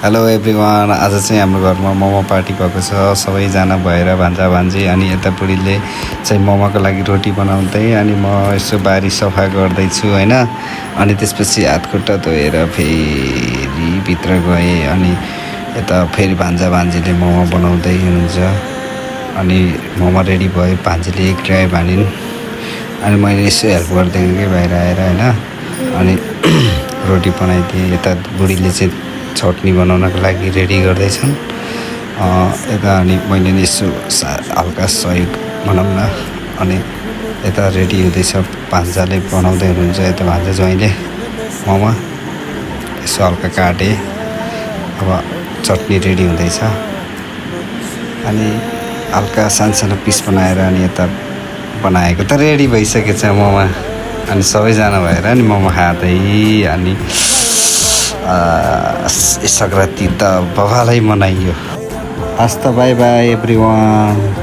Hello everyone, आज चाहिँ हाम्रो घरमा मोमो पार्टी भएको छ। सबैजना भएर भान्जा भान्जी अनि यता बुढीले चाहिँ मोमोको लागि रोटी बनाउँदै अनि म यसो बारी सफा गर्दैछु होइन। अनि त्यसपछि हातखुट्टा धोएर फेरि भित्र गएँ अनि यता फेरि भान्जा भान्जीले मोमो बनाउँदै हुनुहुन्छ। अनि मोमो रेडी भयो, भान्जीले एक ट्राई भानिन् अनि मैले यसो हेल्प गरिदिएँ कि बाहिर आएर होइन। अनि रोटी बनाइदिएँ। यता बुढीले चाहिँ चटनी बनाउनको लागि रेडी गर्दैछन् यता। अनि मैले नि यसो हल्का सहयोग भनौँ न। अनि यता रेडी हुँदैछ, भान्जाले बनाउँदै हुनुहुन्छ। यता भान्जा ज्वाइँले मोमो यसो हल्का काटेँ, अब चटनी रेडी हुँदैछ। अनि हल्का सानो सानो पिस बनाएर अनि यता बनाएको त रेडी भइसकेछ मोमो। अनि सबैजना भएर नि मोमो खाँदै अनि सङ्क्रान्ति त बवालै मनाइयो। हस् त, बाई बाई एभ्रिवान।